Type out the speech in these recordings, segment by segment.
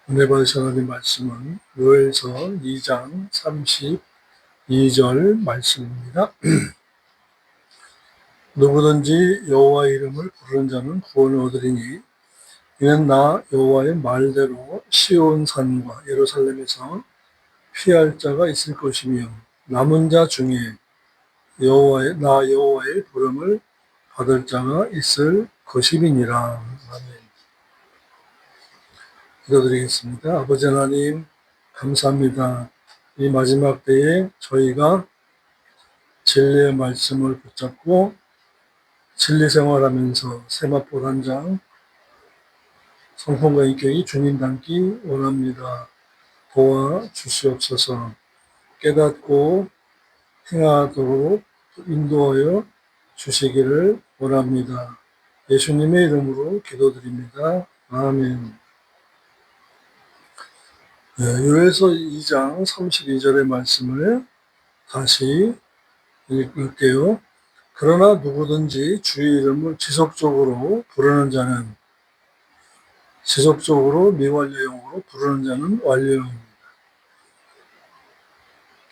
은혜 받으신 하나님 말씀은 요엘서 2장 32절 말씀입니다. 누구든지 여호와 이름을 부르는 자는 구원을 얻으리니 이는 나 여호와의 말대로 시온 산과 예루살렘에서 피할 자가 있을 것이며 남은 자 중에 나 여호와의 부름을 받을 자가 있을 것임이니라. 아멘. 기도드리겠습니다. 아버지 하나님 감사합니다. 이 마지막 때에 저희가 진리의 말씀을 붙잡고 진리 생활하면서 세마포 한 장 성품과 인격이 주님 닮기 원합니다. 도와주시옵소서. 깨닫고 행하도록 인도하여 주시기를 원합니다. 예수님의 이름으로 기도드립니다. 아멘. 요엘서 2장 32절의 말씀을 다시 읽을게요. 그러나 누구든지 주의 이름을 지속적으로 부르는 자는 지속적으로 미완료형으로 부르는 자는 완료형입니다.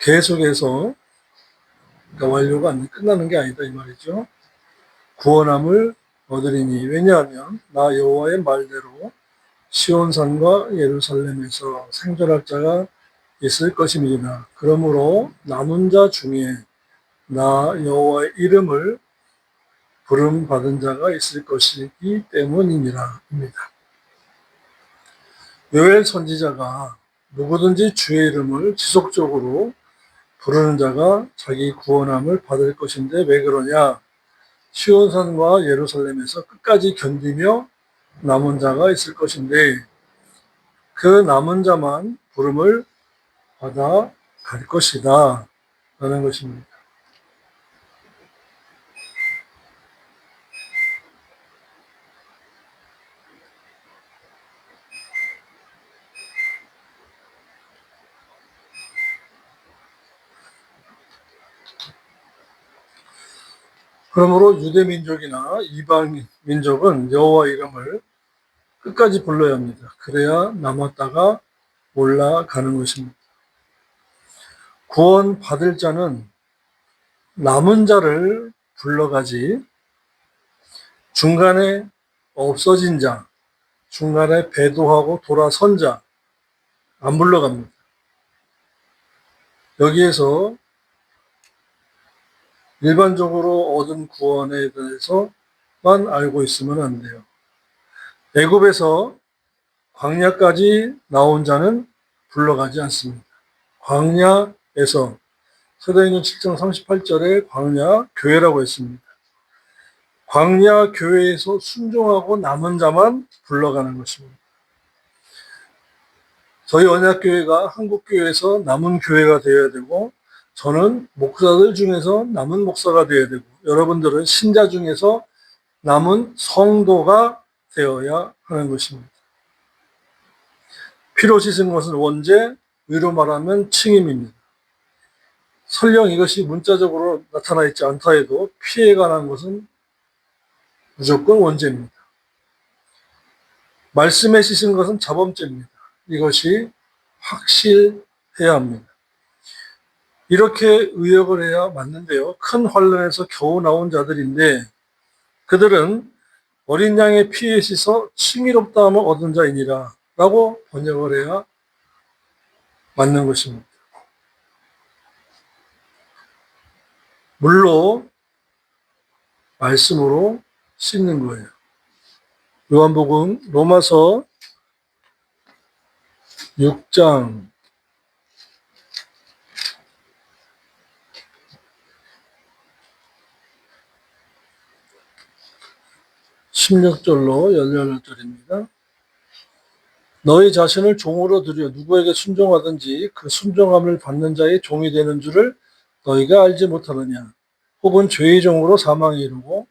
계속해서 그러니까 완료가 끝나는 게 아니다 이 말이죠. 구원함을 얻으리니 왜냐하면 나 여호와의 말대로 시온산과 예루살렘에서 생존할 자가 있을 것임이니라. 그러므로 남은 자 중에 나 여호와의 이름을 부름 받은 자가 있을 것이기 때문이니라 입니다. 요엘 선지자가 누구든지 주의 이름을 지속적으로 부르는 자가 자기 구원함을 받을 것인데 왜 그러냐? 시온산과 예루살렘에서 끝까지 견디며 남은 자가 있을 것인데 그 남은 자만 부름을 받아 갈 것이다 라는 것입니다. 그러므로 유대 민족이나 이방 민족은 여호와 이름을 끝까지 불러야 합니다. 그래야 남았다가 올라가는 것입니다. 구원 받을 자는 남은 자를 불러가지 중간에 없어진 자, 중간에 배도하고 돌아선 자 안 불러갑니다. 여기에서 일반적으로 얻은 구원에 대해서만 알고 있으면 안 돼요. 애굽에서 광야까지 나온 자는 불러가지 않습니다. 광야에서 사도행전 7장 38절에 광야 교회라고 했습니다. 광야 교회에서 순종하고 남은 자만 불러가는 것입니다. 저희 언약교회가 한국교회에서 남은 교회가 되어야 되고 저는 목사들 중에서 남은 목사가 되어야 되고 여러분들은 신자 중에서 남은 성도가 되어야 하는 것입니다. 피로 씻은 것은 원죄, 의로 말하면 칭임입니다. 설령 이것이 문자적으로 나타나 있지 않다 해도 피에 관한 것은 무조건 원죄입니다. 말씀에 씻은 것은 자범죄입니다. 이것이 확실해야 합니다. 이렇게 의역을 해야 맞는데요. 큰 환란에서 겨우 나온 자들인데 그들은 어린 양의 피에 씻어 칭의롭다함을 얻은 자이니라 라고 번역을 해야 맞는 것입니다. 물로 말씀으로 씻는 거예요. 요한복음 로마서 6장 16절로 18절입니다. 너희 자신을 종으로 들여 누구에게 순종하든지 그 순종함을 받는 자의 종이 되는 줄을 너희가 알지 못하느냐. 혹은 죄의 종으로 사망에 이르고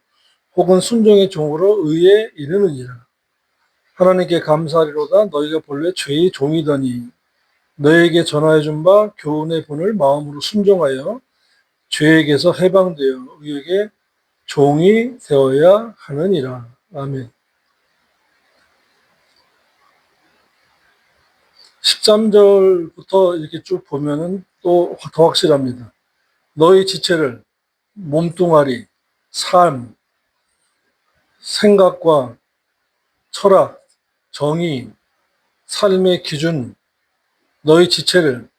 혹은 순종의 종으로 의에 이르느니라. 하나님께 감사하리로다. 너희가 본래 죄의 종이더니 너희에게 전하여 준 바 교훈의 본을 마음으로 순종하여 죄에게서 해방되어 의에게 종이 되어야 하느니라. 아멘. 13절부터 이렇게 쭉 보면은 또 더 확실합니다. 너희 지체를 몸뚱아리, 삶, 생각과 철학, 정의, 삶의 기준, 너희 지체를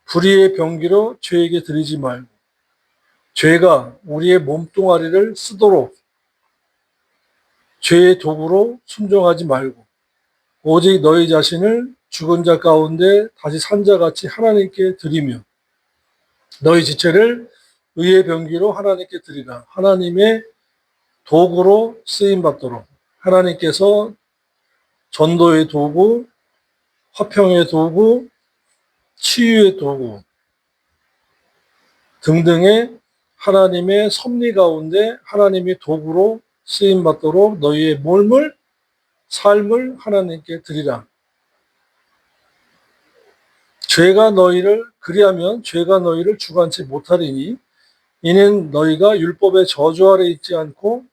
불의의 병기로 죄에게 드리지 말고 죄가 우리의 몸뚱아리를 쓰도록 죄의 도구로 순종하지 말고 오직 너희 자신을 죽은 자 가운데 다시 산 자같이 하나님께 드리며 너희 지체를 의의 병기로 하나님께 드리라. 하나님의 도구로 쓰임받도록 하나님께서 전도의 도구, 화평의 도구, 치유의 도구 등등의 하나님의 섭리 가운데 하나님의 도구로 쓰임받도록 너희의 몸을, 삶을 하나님께 드리라. 그리하면 죄가 너희를 주관치 못하리니 이는 너희가 율법의 저주 아래 있지 않고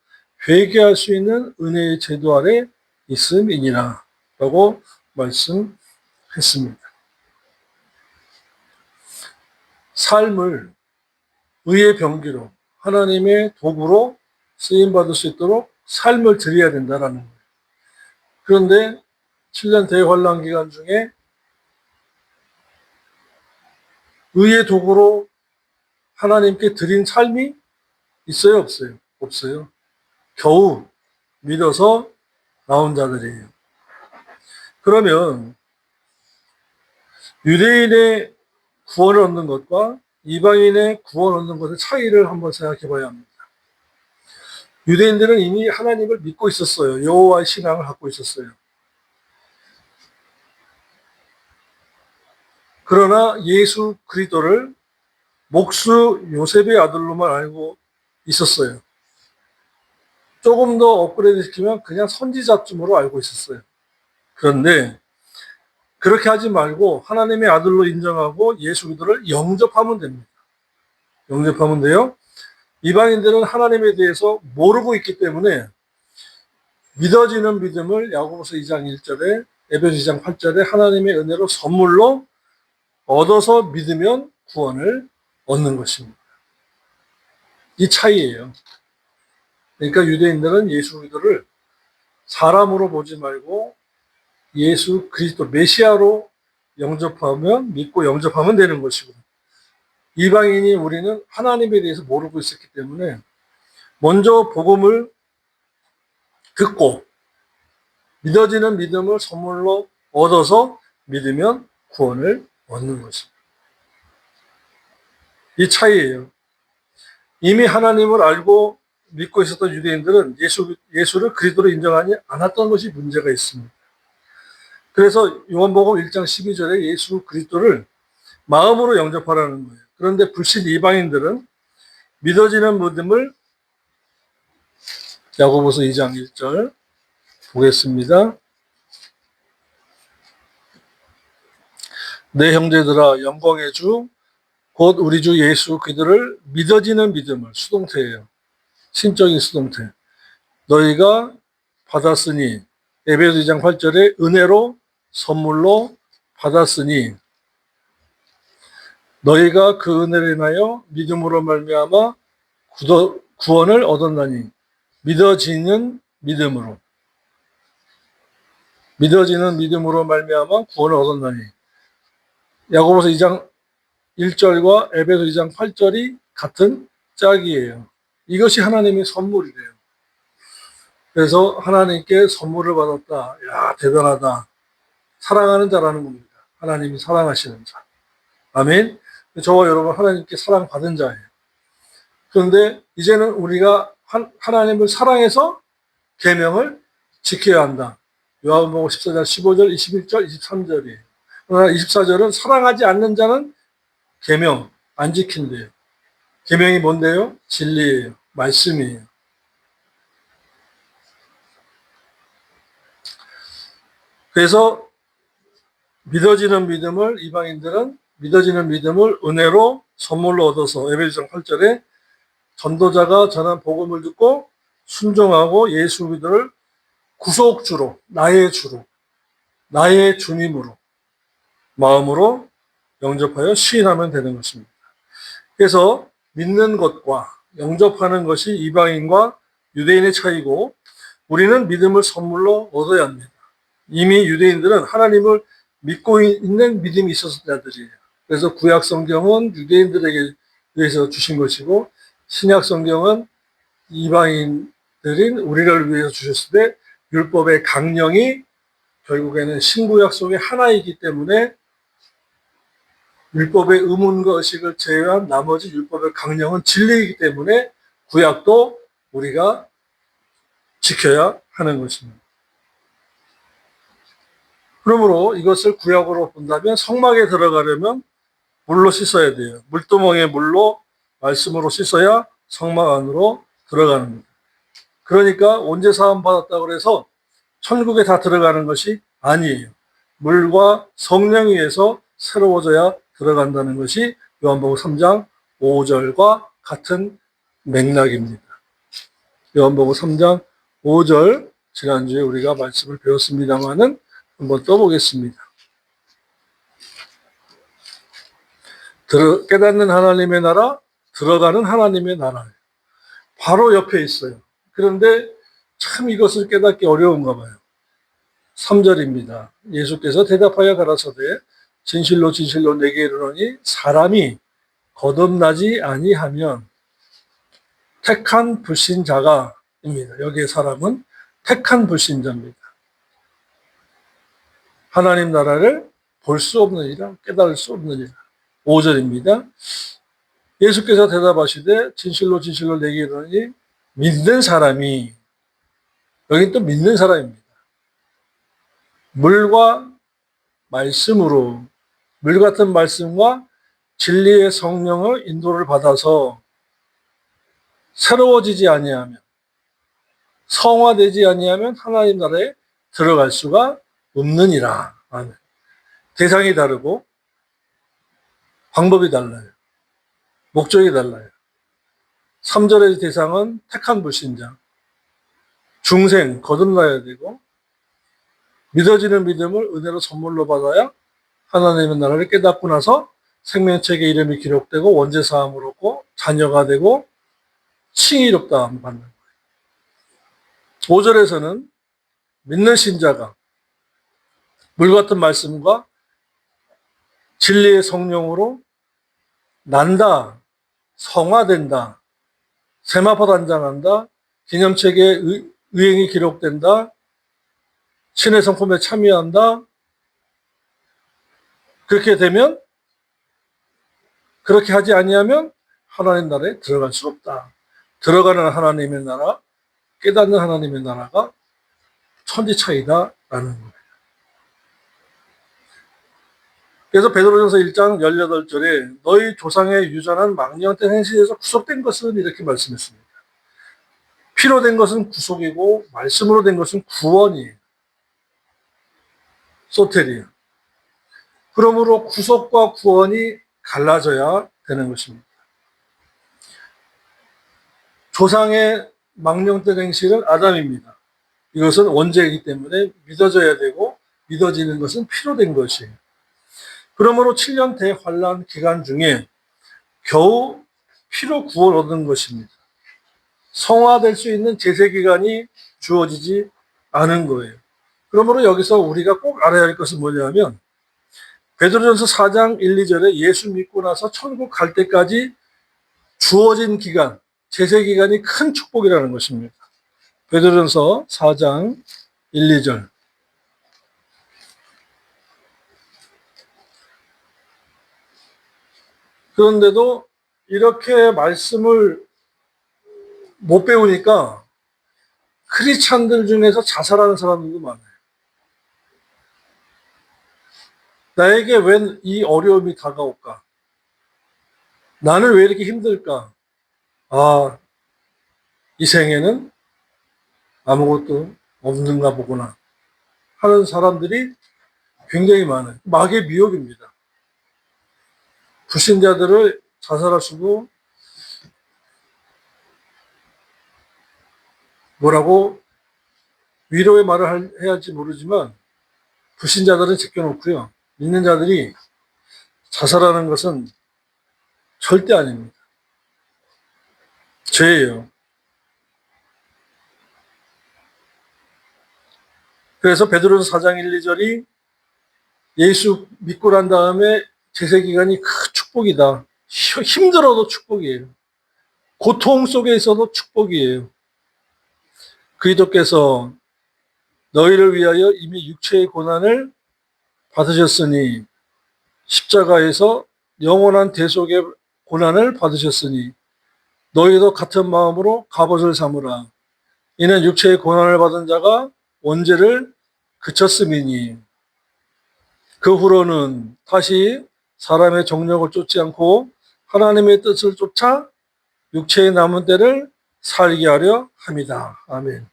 회개할 수 있는 은혜의 제도 아래 있음이니라 라고 말씀했습니다. 삶을 의의 병기로 하나님의 도구로 쓰임받을 수 있도록 삶을 드려야 된다라는 거예요. 그런데 7년 대환란 기간 중에 의의 도구로 하나님께 드린 삶이 있어요, 없어요? 없어요. 겨우 믿어서 나온 자들이에요. 그러면 유대인의 구원을 얻는 것과 이방인의 구원을 얻는 것의 차이를 한번 생각해 봐야 합니다. 유대인들은 이미 하나님을 믿고 있었어요. 여호와의 신앙을 갖고 있었어요. 그러나 예수 그리스도를 목수 요셉의 아들로만 알고 있었어요. 조금 더 업그레이드 시키면 그냥 선지자쯤으로 알고 있었어요. 그런데 그렇게 하지 말고 하나님의 아들로 인정하고 예수 그리스도를 영접하면 됩니다. 영접하면 돼요. 이방인들은 하나님에 대해서 모르고 있기 때문에 믿어지는 믿음을 야고보서 2장 1절에 에베소 2장 8절에 하나님의 은혜로 선물로 얻어서 믿으면 구원을 얻는 것입니다. 이 차이예요. 그러니까 유대인들은 예수 그리스도를 사람으로 보지 말고 예수 그리스도 메시아로 믿고 영접하면 되는 것이고, 이방인이 우리는 하나님에 대해서 모르고 있었기 때문에 먼저 복음을 듣고 믿어지는 믿음을 선물로 얻어서 믿으면 구원을 얻는 것입니다. 이 차이예요. 이미 하나님을 알고 믿고 있었던 유대인들은 예수를 그리스도로 인정하지 않았던 것이 문제가 있습니다. 그래서 요한복음 1장 12절에 예수 그리스도를 마음으로 영접하라는 거예요. 그런데 불신 이방인들은 믿어지는 믿음을 야고보서 2장 1절 보겠습니다. 내 형제들아 영광의 주 곧 우리 주 예수 그리스도를 믿어지는 믿음을, 수동태예요. 신적인 수동태. 너희가 받았으니 에베소 2장 8절에 은혜로 선물로 받았으니 너희가 그 은혜를 인하여 믿음으로 말미암아 구원을 얻었나니 믿어지는 믿음으로 말미암아 구원을 얻었나니 야고보서 2장 1절과 에베소 2장 8절이 같은 짝이에요. 이것이 하나님의 선물이래요. 그래서 하나님께 선물을 받았다. 야, 대단하다. 사랑하는 자라는 겁니다. 하나님이 사랑하시는 자. 아멘. 저와 여러분 하나님께 사랑받은 자예요. 그런데 이제는 우리가 하나님을 사랑해서 계명을 지켜야 한다. 요한복음 14장 15절, 21절, 23절이에요. 그러나 24절은 사랑하지 않는 자는 계명 안 지킨대요. 계명이 뭔데요? 진리예요. 말씀이에요. 그래서 믿어지는 믿음을 이방인들은 믿어지는 믿음을 은혜로 선물로 얻어서 에베소서 8절에 전도자가 전한 복음을 듣고 순종하고 예수 그리스도를 구속주로, 나의 주님으로 마음으로 영접하여 시인하면 되는 것입니다. 그래서 믿는 것과 영접하는 것이 이방인과 유대인의 차이고 우리는 믿음을 선물로 얻어야 합니다. 이미 유대인들은 하나님을 믿고 있는 믿음이 있었을 자들이에요. 그래서 구약 성경은 유대인들에게 위해서 주신 것이고 신약 성경은 이방인들인 우리를 위해서 주셨을 때 율법의 강령이 결국에는 신구약 속의 하나이기 때문에 율법의 의문과 의식을 제외한 나머지 율법의 강령은 진리이기 때문에 구약도 우리가 지켜야 하는 것입니다. 그러므로 이것을 구약으로 본다면 성막에 들어가려면 물로 씻어야 돼요. 물두멍에 물로 말씀으로 씻어야 성막 안으로 들어가는 겁니다. 그러니까 온죄 사함 받았다고 해서 천국에 다 들어가는 것이 아니에요. 물과 성령에 의해서 새로워져야 들어간다는 것이 요한복음 3장 5절과 같은 맥락입니다. 요한복음 3장 5절 지난주에 우리가 말씀을 배웠습니다마는 한번 떠보겠습니다. 깨닫는 하나님의 나라, 들어가는 하나님의 나라예요. 바로 옆에 있어요. 그런데 참 이것을 깨닫기 어려운가 봐요. 3절입니다. 예수께서 대답하여 가라사대 진실로 진실로 내게 이르노니 사람이 거듭나지 아니하면 택한 불신자가입니다. 여기에 사람은 택한 불신자입니다. 하나님 나라를 볼 수 없느니라 깨달을 수 없느니라. 5절입니다. 예수께서 대답하시되 진실로 진실로 내게 이르노니 믿는 사람이 여기 또 믿는 사람입니다. 물과 말씀으로 물 같은 말씀과 진리의 성령을 인도를 받아서 새로워지지 아니하면 성화되지 아니하면 하나님 나라에 들어갈 수가 없느니라. 대상이 다르고 방법이 달라요. 목적이 달라요. 3절의 대상은 택한 불신자, 중생, 거듭나야 되고 믿어지는 믿음을 은혜로 선물로 받아야 하나님의 나라를 깨닫고 나서 생명책에 이름이 기록되고 원죄 사함을 얻고 자녀가 되고 칭의롭다함을 받는 거예요. 5절에서는 믿는 신자가 물 같은 말씀과 진리의 성령으로 난다, 성화된다, 세마포 단장한다, 기념책에 의행이 기록된다, 신의 성품에 참여한다. 그렇게 되면 그렇게 하지 아니하면 하나님 나라에 들어갈 수 없다. 들어가는 하나님의 나라, 깨닫는 하나님의 나라가 천지 차이다라는 거예요. 그래서 베드로전서 1장 18절에 너희 조상의 유전한 망령된 행실에서 구속된 것은 이렇게 말씀했습니다. 피로 된 것은 구속이고 말씀으로 된 것은 구원이에요. 소테리아. 그러므로 구속과 구원이 갈라져야 되는 것입니다. 조상의 망령된 행실은 아담입니다. 이것은 원죄이기 때문에 믿어져야 되고 믿어지는 것은 피로 된 것이에요. 그러므로 7년 대환란 기간 중에 겨우 피로 구원 얻은 것입니다. 성화될 수 있는 제세 기간이 주어지지 않은 거예요. 그러므로 여기서 우리가 꼭 알아야 할 것은 뭐냐면 베드로전서 4장 1, 2절에 예수 믿고 나서 천국 갈 때까지 주어진 기간, 제세 기간이 큰 축복이라는 것입니다. 베드로전서 4장 1, 2절. 그런데도 이렇게 말씀을 못 배우니까 크리스찬들 중에서 자살하는 사람들도 많아요. 나에게 왜 이 어려움이 다가올까? 나는 왜 이렇게 힘들까? 아, 이 생에는 아무것도 없는가 보구나 하는 사람들이 굉장히 많아요. 마귀의 미혹입니다. 불신자들을 자살할 수도 뭐라고 위로의 말을 해야 할지 모르지만 불신자들은 제껴놓고요. 믿는 자들이 자살하는 것은 절대 아닙니다. 죄예요. 그래서 베드로서 4장 1, 2절이 예수 믿고 난 다음에 제세기간이 큰 축복이다. 힘들어도 축복이에요. 고통 속에 있어도 축복이에요. 그리스도께서 너희를 위하여 이미 육체의 고난을 받으셨으니 십자가에서 영원한 대속의 고난을 받으셨으니 너희도 같은 마음으로 갑옷을 삼으라. 이는 육체의 고난을 받은 자가 원죄를 그쳤음이니 그 후로는 다시 사람의 정력을 쫓지 않고 하나님의 뜻을 쫓아 육체의 남은 때를 살게 하려 합니다. 아멘.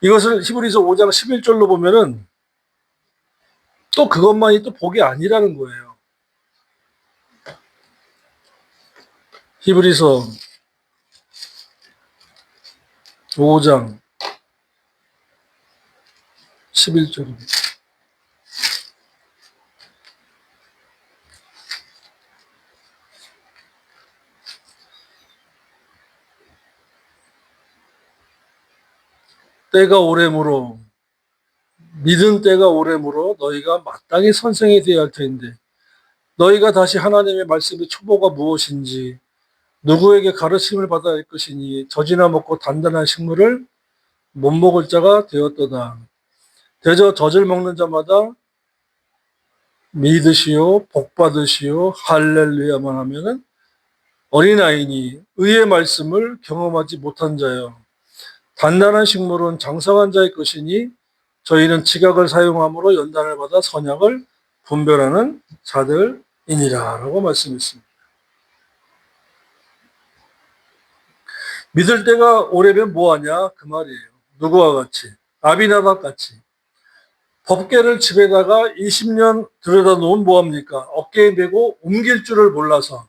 이것을 히브리서 5장 11절로 보면은 또 그것만이 또 복이 아니라는 거예요. 히브리서 5장 11절입니다. 때가 오래므로 믿은 때가 오래므로 너희가 마땅히 선생이 되어야 할 텐데 너희가 다시 하나님의 말씀의 초보가 무엇인지 누구에게 가르침을 받아야 할 것이니 젖이나 먹고 단단한 식물을 못 먹을 자가 되었도다. 대저 젖을 먹는 자마다 믿으시오 복받으시오 할렐루야만 하면은 어린아이니 의의 말씀을 경험하지 못한 자여 단단한 식물은 장성한 자의 것이니 저희는 지각을 사용함으로 연단을 받아 선약을 분별하는 자들이니라 라고 말씀했습니다. 믿을 때가 오래면 뭐하냐 그 말이에요. 누구와 같이 아비나답 같이 법궤를 집에다가 20년 들여다 놓으면 뭐합니까? 어깨에 메고 옮길 줄을 몰라서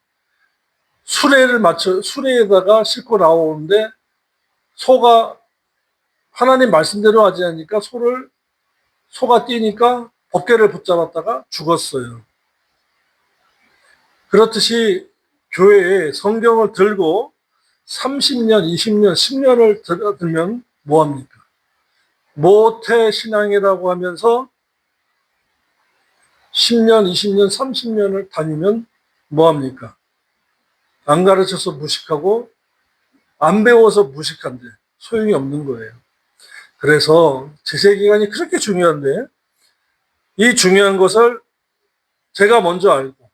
수레에다가 싣고 나오는데 소가 하나님 말씀대로 하지 않으니까 소가 뛰니까 법궤를 붙잡았다가 죽었어요. 그렇듯이 교회에 성경을 들고 30년, 20년, 10년을 들면 뭐합니까? 모태 신앙이라고 하면서 10년, 20년, 30년을 다니면 뭐합니까? 안 가르쳐서 무식하고 안 배워서 무식한데 소용이 없는 거예요. 그래서 제세기간이 그렇게 중요한데 이 중요한 것을 제가 먼저 알고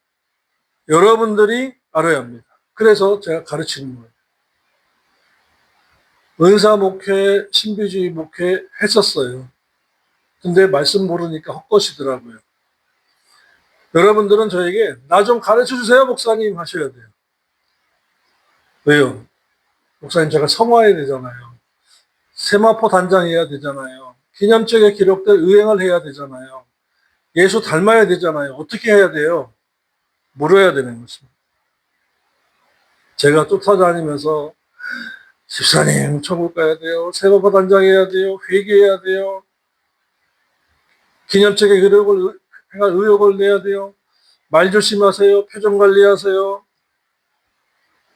여러분들이 알아야 합니다. 그래서 제가 가르치는 거예요. 은사 목회, 신비주의 목회 했었어요. 근데 말씀 모르니까 헛것이더라고요. 여러분들은 저에게 나 좀 가르쳐 주세요, 목사님 하셔야 돼요. 왜요? 목사님 제가 성화해야 되잖아요. 세마포 단장해야 되잖아요. 기념책에 기록될 의행을 해야 되잖아요. 예수 닮아야 되잖아요. 어떻게 해야 돼요? 물어야 되는 것입니다. 제가 쫓아다니면서 집사님 천국 가야 돼요. 세마포 단장해야 돼요. 회개해야 돼요. 기념책에 기록을 행할 의욕을 내야 돼요. 말 조심하세요. 표정 관리하세요.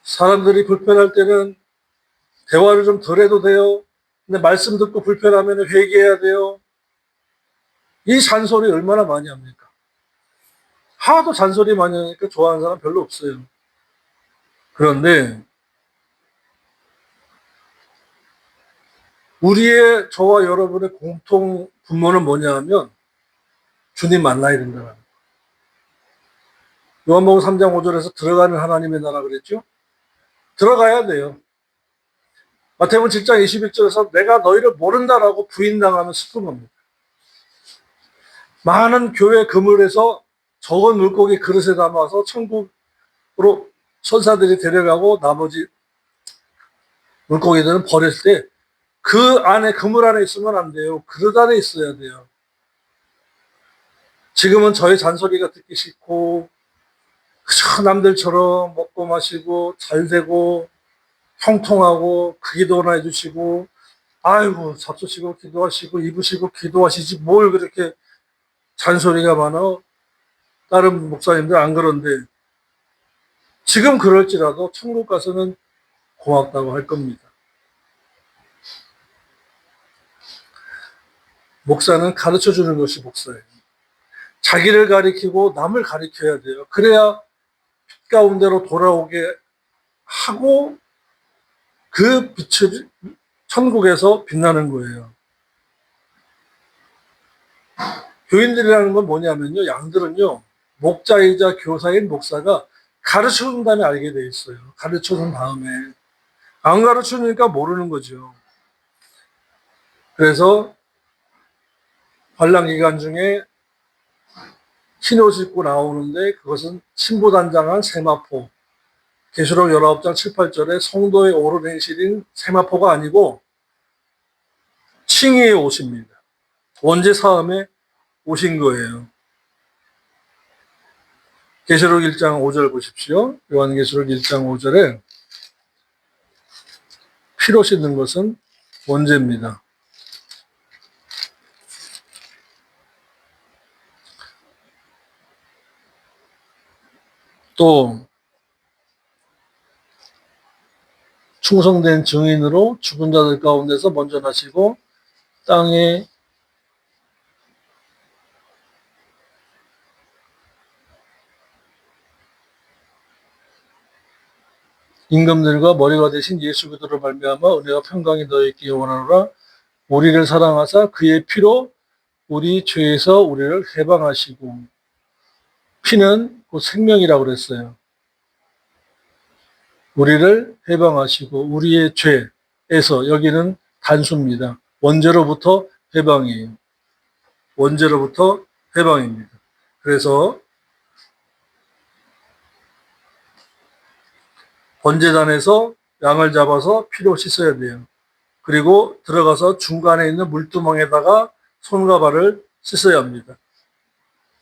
사람들이 불편할 때는 대화를 좀 덜 해도 돼요. 근데 말씀 듣고 불편하면 회개해야 돼요. 이 잔소리 얼마나 많이 합니까? 하도 잔소리 많이 하니까 좋아하는 사람 별로 없어요. 그런데 우리의 저와 여러분의 공통 분모는 뭐냐 하면 주님 만나야 된다는 거예요. 요한복음 3장 5절에서 들어가는 하나님의 나라 그랬죠? 들어가야 돼요. 마태복음 7장 21절에서 내가 너희를 모른다라고 부인당하면 슬픈 겁니다. 많은 교회 그물에서 적은 물고기 그릇에 담아서 천국으로 천사들이 데려가고 나머지 물고기들은 버렸을 때 그 안에 그물 안에 있으면 안 돼요. 그릇 안에 있어야 돼요. 지금은 저의 잔소리가 듣기 싫고 그저 남들처럼 먹고 마시고 잘 되고 형통하고 그 기도나 해주시고 아이고 잡수시고 기도하시고 입으시고 기도하시지 뭘 그렇게 잔소리가 많아. 다른 목사님들 안 그런데 지금 그럴지라도 천국 가서는 고맙다고 할 겁니다. 목사는 가르쳐 주는 것이 목사예요. 자기를 가리키고 남을 가리켜야 돼요. 그래야 빛 가운데로 돌아오게 하고 그 빛을 천국에서 빛나는 거예요. 교인들이라는 건 뭐냐면요. 양들은요. 목자이자 교사인 목사가 가르쳐 준 다음에 알게 돼 있어요. 가르쳐 준 다음에. 안 가르쳐 주니까 모르는 거죠. 그래서 관람 기간 중에 흰옷 입고 나오는데 그것은 신부단장한 세마포. 계시록 19장 7, 8절에 성도의 옳은 행실인 세마포가 아니고 칭의의 옷입니다. 원죄 사함에 오신 거예요. 계시록 1장 5절 보십시오. 요한계시록 1장 5절에 피로 씻는 것은 원죄입니다. 또 충성된 증인으로 죽은 자들 가운데서 먼저 나시고 땅에 임금들과 머리가 되신 예수 그리스도로 말미암아 은혜와 평강이 너희에게 원하노라. 우리를 사랑하사 그의 피로 우리 죄에서 우리를 해방하시고, 피는 곧 생명이라고 그랬어요. 우리를 해방하시고 우리의 죄에서, 여기는 단수입니다. 원죄로부터 해방이에요. 원죄로부터 해방입니다. 그래서 번제단에서 양을 잡아서 피로 씻어야 돼요. 그리고 들어가서 중간에 있는 물두멍에다가 손과 발을 씻어야 합니다.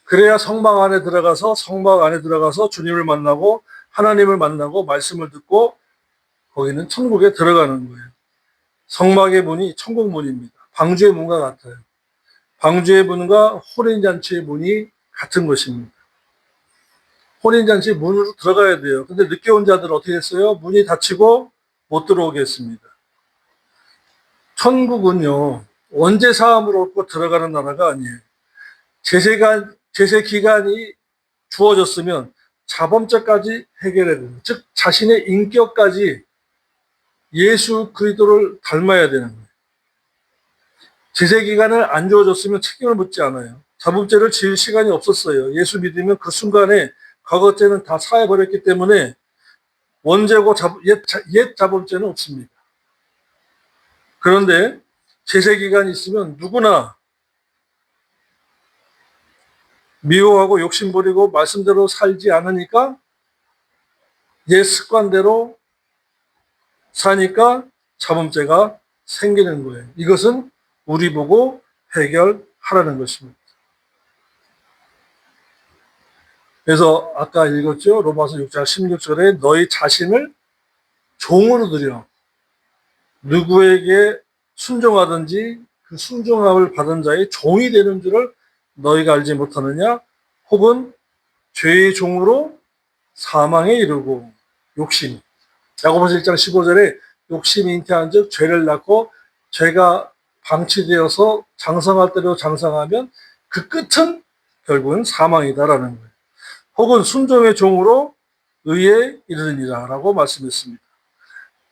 그래야 성막 안에 들어가서 주님을 만나고 하나님을 만나고 말씀을 듣고 거기는 천국에 들어가는 거예요. 성막의 문이 천국 문입니다. 방주의 문과 같아요. 방주의 문과 혼인잔치의 문이 같은 것입니다. 혼인잔치 문으로 들어가야 돼요. 근데 늦게 온 자들은 어떻게 했어요? 문이 닫히고 못 들어오게 했습니다. 천국은요, 원죄 사함으로 얻고 들어가는 나라가 아니에요. 제세 기간이 주어졌으면 자범죄까지 해결해야 됩니다. 즉, 자신의 인격까지 예수 그리스도를 닮아야 되는 거예요. 제세 기간을 안 주어졌으면 책임을 묻지 않아요. 자범죄를 지을 시간이 없었어요. 예수 믿으면 그 순간에 과거죄는 다 사해버렸기 때문에 원죄고 옛 자범죄는 없습니다. 그런데 제세 기간이 있으면 누구나 미워하고 욕심부리고 말씀대로 살지 않으니까 옛 습관대로 사니까 자범죄가 생기는 거예요. 이것은 우리 보고 해결하라는 것입니다. 그래서 아까 읽었죠. 로마서 6장 16절에 너희 자신을 종으로 드려 누구에게 순종하든지 그 순종함을 받은 자의 종이 되는 줄을 너희가 알지 못하느냐? 혹은 죄의 종으로 사망에 이르고 욕심. 야고보서 1장 15절에 욕심이 잉태한 즉 죄를 낳고 죄가 방치되어서 장성할 대로 장성하면 그 끝은 결국은 사망이다라는 거예요. 혹은 순종의 종으로 의에 이르느니라 라고 말씀했습니다.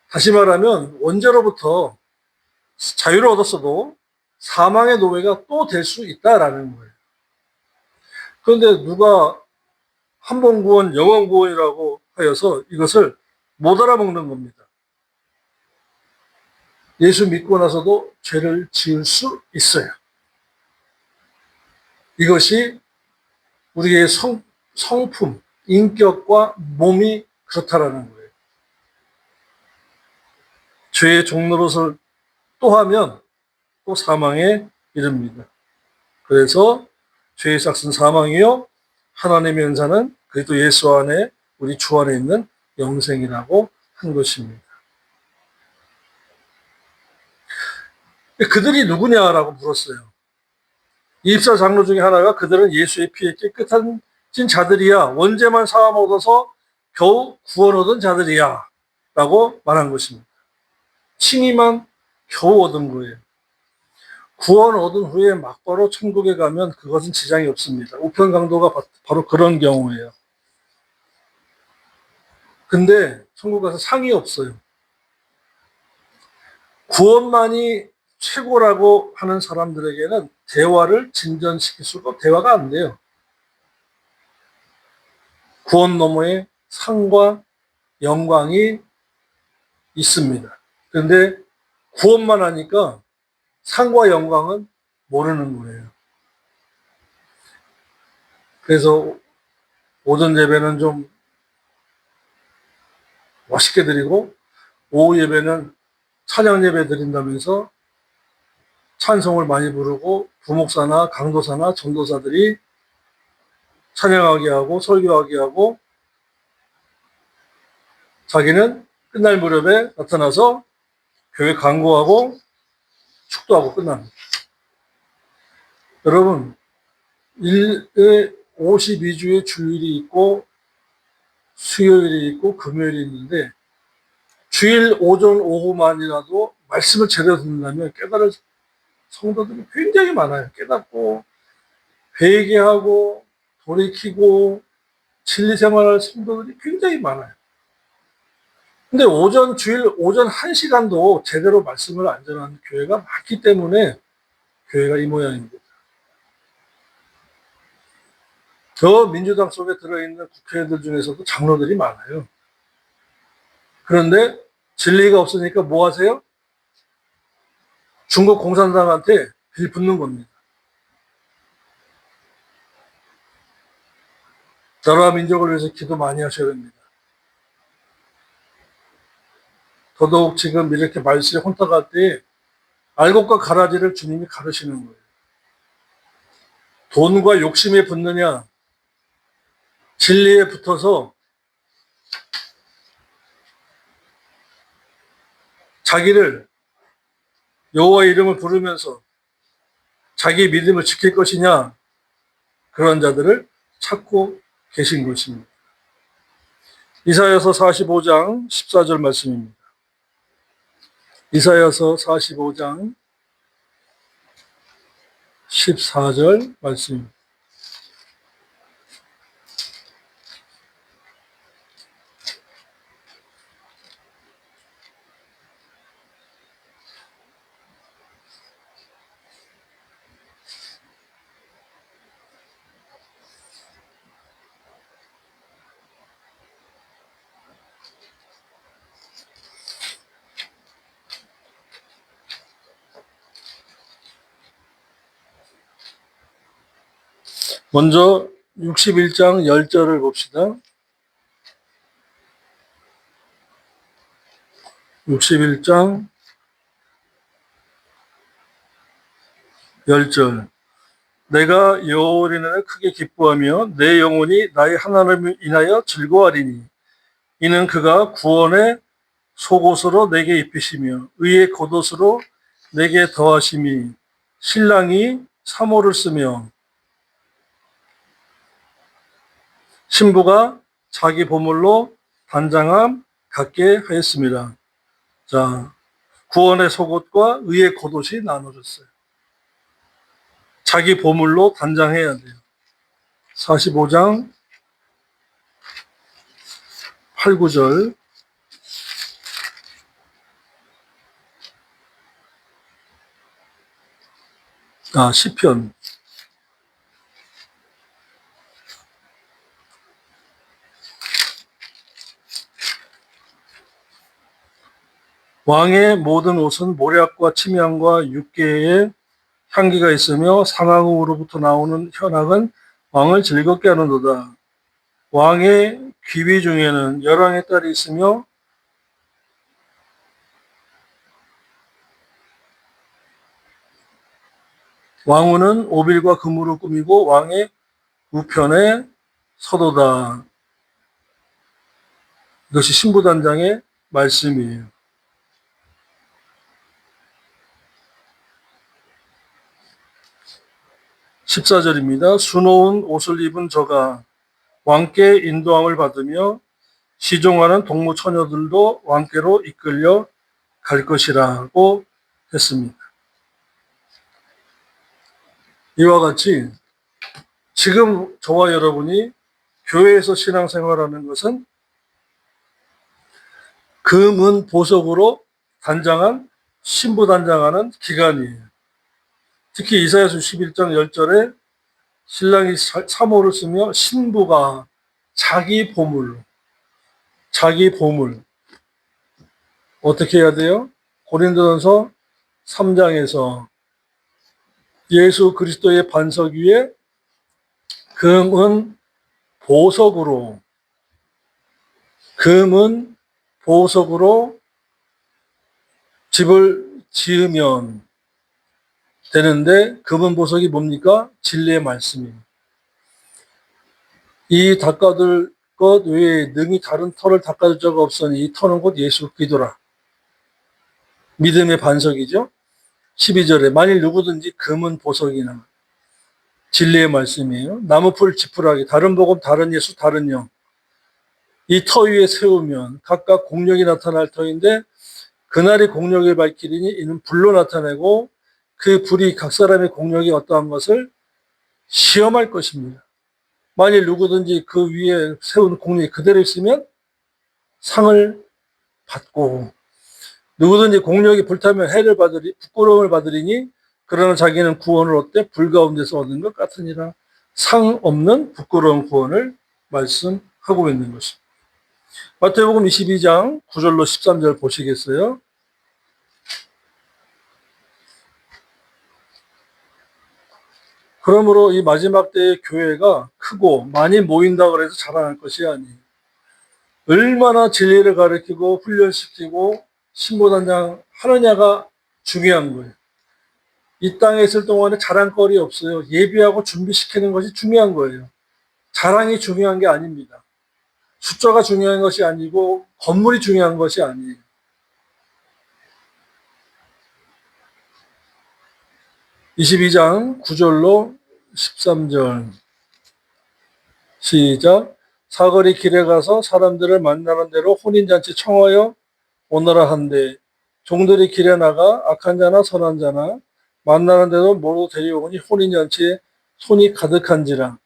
다시 말하면 원죄로부터 자유를 얻었어도 사망의 노예가 또 될 수 있다라는 거예요. 그런데 누가 한 번 구원, 영원 구원이라고 하여서 이것을 못 알아먹는 겁니다. 예수 믿고 나서도 죄를 지을 수 있어요. 이것이 우리의 성품, 인격과 몸이 그렇다라는 거예요. 죄의 종노릇을 또 하면 또 사망에 이릅니다. 그래서 죄의 삭은 사망이요 하나님의 은사는 그리스도 예수 안에 우리 주 안에 있는 영생이라고 한 것입니다. 그들이 누구냐라고 물었어요. 24 장로 중에 하나가 그들은 예수의 피에 깨끗한 자들이야. 원죄만 사함 얻어서 겨우 구원 얻은 자들이야. 라고 말한 것입니다. 칭의만 겨우 얻은 거예요. 구원 얻은 후에 막바로 천국에 가면 그것은 지장이 없습니다. 우편 강도가 바로 그런 경우예요. 근데 천국 가서 상이 없어요. 구원만이 최고라고 하는 사람들에게는 대화를 진전시킬 수가 대화가 안 돼요. 구원 너머에 상과 영광이 있습니다. 그런데 구원만 하니까 상과 영광은 모르는 거예요. 그래서 오전 예배는 좀 멋있게 드리고 오후 예배는 찬양 예배 드린다면서 찬송을 많이 부르고 부목사나 강도사나 전도사들이 찬양하게 하고 설교하게 하고 자기는 끝날 무렵에 나타나서 교회 강구하고 축도하고 끝납니다. 여러분, 52주의 주일이 있고 수요일이 있고 금요일이 있는데 주일 오전 오후만이라도 말씀을 제대로 듣는다면 깨달을 성도들이 굉장히 많아요. 깨닫고 회개하고 돌이키고 진리 생활할 성도들이 굉장히 많아요. 근데 주일 오전 1시간도 제대로 말씀을 안 전하는 교회가 많기 때문에 교회가 이 모양입니다. 저 민주당 속에 들어있는 국회의원들 중에서도 장로들이 많아요. 그런데 진리가 없으니까 뭐 하세요? 중국 공산당한테 빌붙는 겁니다. 나라와 민족을 위해서 기도 많이 하셔야 됩니다. 더더욱 지금 이렇게 말씀이 혼탁할 때 알곡과 가라지를 주님이 가르시는 거예요. 돈과 욕심에 붙느냐, 진리에 붙어서 자기를 여호와의 이름을 부르면서 자기 믿음을 지킬 것이냐, 그런 자들을 찾고 계신 것입니다. 이사야서 45장 14절 말씀입니다. 이사야서 45장 14절 말씀입니다. 먼저 61장 10절을 봅시다. 61장 10절. 내가 여호와를 인하여 크게 기뻐하며 내 영혼이 나의 하나님을 인하여 즐거워하리니 이는 그가 구원의 속옷으로 내게 입히시며 의의 겉옷으로 내게 더하심이 신랑이 사모를 쓰며 신부가 자기 보물로 단장함 갖게 하였습니다. 자, 구원의 속옷과 의의 겉옷이 나눠졌어요. 자기 보물로 단장해야 돼요. 45장 8, 9절. 시편. 왕의 모든 옷은 모략과 침향과 육개의 향기가 있으며 상하우로부터 나오는 현악은 왕을 즐겁게 하는도다. 왕의 귀비 중에는 열왕의 딸이 있으며 왕후는 오빌과 금으로 꾸미고 왕의 우편에 서도다. 이것이 신부단장의 말씀이에요. 14절입니다. 수놓은 옷을 입은 저가 왕께 인도함을 받으며 시종하는 동무 처녀들도 왕께로 이끌려 갈 것이라고 했습니다. 이와 같이 지금 저와 여러분이 교회에서 신앙생활하는 것은 금은 보석으로 단장한 신부 단장하는 기간이에요. 특히 이사야서 11장 10절에 신랑이 사모를 쓰며 신부가 자기 보물 어떻게 해야 돼요? 고린도전서 3장에서 예수 그리스도의 반석 위에 금은 보석으로 집을 지으면 되는데 금은 보석이 뭡니까? 진리의 말씀입니다. 이 닦아둘 것 외에 능히 다른 터를 닦아줄 자가 없으니 이 터는 곧 예수 그리스도라. 믿음의 반석이죠. 12절에 만일 누구든지 금은 보석이나 진리의 말씀이에요. 나무풀 지푸라기 다른 복음 다른 예수 다른 영 이 터 위에 세우면 각각 공력이 나타날 터인데 그날이 공력을 밝히리니 이는 불로 나타내고 그 불이 각 사람의 공력이 어떠한 것을 시험할 것입니다. 만일 누구든지 그 위에 세운 공력이 그대로 있으면 상을 받고 누구든지 공력이 불타면 부끄러움을 받으리니 그러나 자기는 구원을 얻되 불 가운데서 얻은 것 같으니라. 상 없는 부끄러운 구원을 말씀하고 있는 것입니다. 마태복음 22장 9절로 13절 보시겠어요? 그러므로 이 마지막 때의 교회가 크고 많이 모인다고 해서 자랑할 것이 아니에요. 얼마나 진리를 가르치고 훈련시키고 신보단장 하느냐가 중요한 거예요. 이 땅에 있을 동안에 자랑거리 없어요. 예비하고 준비시키는 것이 중요한 거예요. 자랑이 중요한 게 아닙니다. 숫자가 중요한 것이 아니고 건물이 중요한 것이 아니에요. (22장) 9절로 13절 시작. 사거리 길에 가서 사람들을 만나는 대로 혼인잔치 청하여 오너라 한데 종들이 길에 나가 악한 자나 선한 자나 만나는 데도 모두 데려오니 혼인잔치에 손이 가득한지라.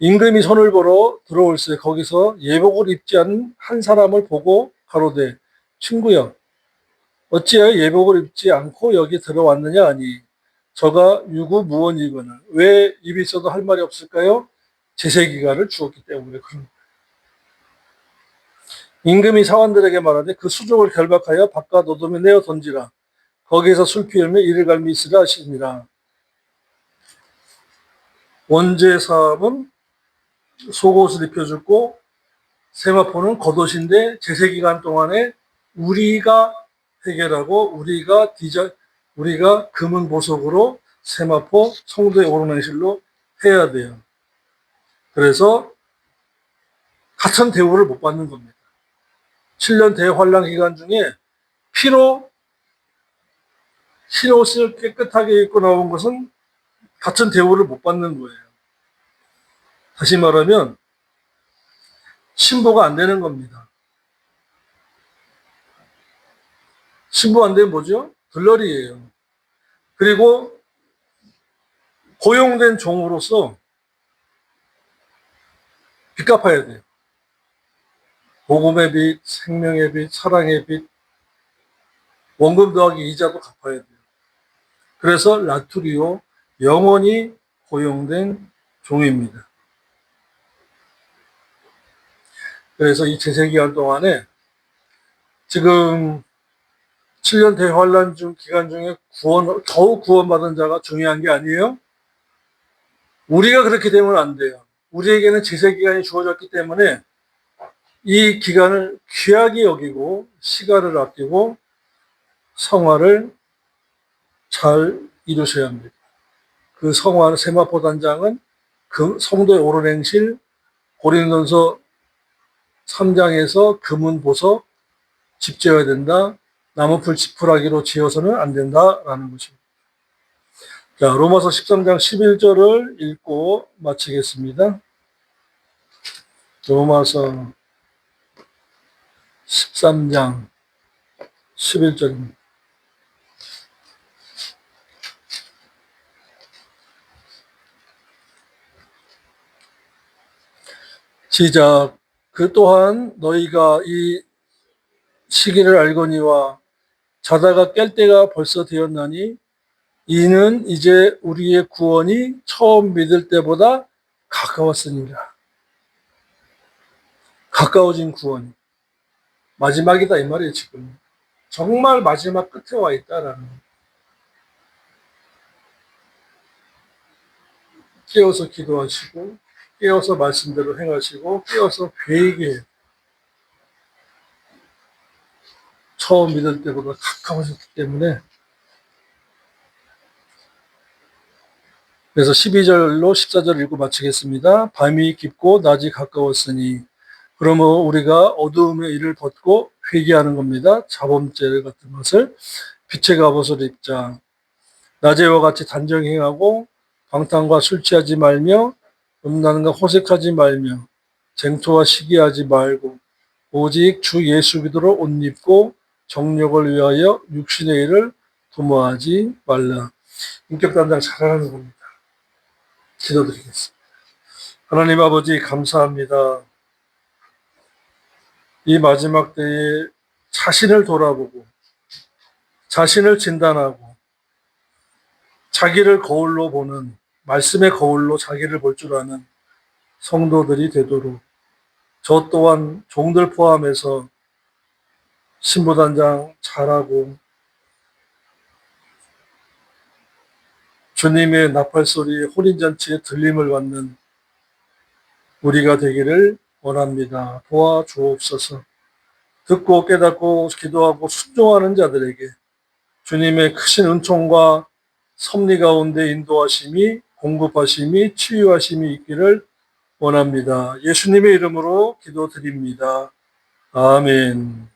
임금이 손을 보러 들어올세 거기서 예복을 입지 않은 한 사람을 보고 가로되 친구여 어찌하여 예복을 입지 않고 여기 들어왔느냐 하니 저가 유구무원이거늘 왜 입이 있어도 할 말이 없을까요? 제세기간을 주었기 때문에 그런 임금이 사원들에게 말하되 그 수족을 결박하여 바깥 어둠에 내어 던지라. 거기에서 술 피우며 이를 갈미 있으라 하시니라. 원죄사함은 속옷을 입혀주고 세마포는 겉옷인데 제세기간 동안에 우리가 해결하고 우리가 금은 보석으로 세마포 성도의 오르내실로 해야 돼요. 그래서 같은 대우를 못 받는 겁니다. 7년 대환란 기간 중에 피로 흰옷을 깨끗하게 입고 나온 것은 같은 대우를 못 받는 거예요. 다시 말하면 신부가 안 되는 겁니다. 신부 안 되면 뭐죠? 들러리예요. 그리고 고용된 종으로서 빚 갚아야 돼요. 복음의 빚, 생명의 빚, 사랑의 빚, 원금 더하기 이자도 갚아야 돼요. 그래서 라투리오, 영원히 고용된 종입니다. 그래서 이 제세기간 동안에 지금 7년 대환란 중 기간 중에 더욱 구원받은 자가 중요한 게 아니에요. 우리가 그렇게 되면 안 돼요. 우리에게는 제세기간이 주어졌기 때문에 이 기간을 귀하게 여기고 시간을 아끼고 성화를 잘 이루셔야 합니다. 그 성화 세마포 단장은 그 성도의 옳은 행실 고린도전서 3장에서 금은 보석 집 지어야 된다. 나무풀 지푸라기로 지어서는 안 된다라는 것입니다. 자, 로마서 13장 11절을 읽고 마치겠습니다. 로마서 13장 11절입니다. 시작. 그 또한 너희가 이 시기를 알거니와 자다가 깰 때가 벌써 되었나니 이는 이제 우리의 구원이 처음 믿을 때보다 가까웠으니라. 가까워진 구원이 마지막이다 이 말이에요. 지금 정말 마지막 끝에 와 있다라는. 깨어서 기도하시고 깨어서 말씀대로 행하시고 깨어서 회개해요. 처음 믿을 때보다 가까워졌기 때문에. 그래서 12절로 14절 읽고 마치겠습니다. 밤이 깊고 낮이 가까웠으니 그러므로 우리가 어두움의 일을 벗고 회개하는 겁니다. 자범죄 같은 것을 빛의 갑옷을 입자. 낮에와 같이 단정히 행하고 방탕과 술 취하지 말며 음란과 호색하지 말며 쟁토와 시기하지 말고 오직 주 예수 그리스도로 옷 입고 정욕을 위하여 육신의 일을 도모하지 말라. 인격단장 잘하는 겁니다. 기도드리겠습니다. 하나님 아버지 감사합니다. 이 마지막 때에 자신을 돌아보고 자신을 진단하고 자기를 거울로 보는, 말씀의 거울로 자기를 볼 줄 아는 성도들이 되도록 저 또한 종들 포함해서 신부단장 잘하고 주님의 나팔소리에 혼인잔치에 들림을 받는 우리가 되기를 원합니다. 도와주옵소서. 듣고 깨닫고 기도하고 순종하는 자들에게 주님의 크신 은총과 섭리 가운데 인도하심이, 공급하심이, 치유하심이 있기를 원합니다. 예수님의 이름으로 기도드립니다. 아멘.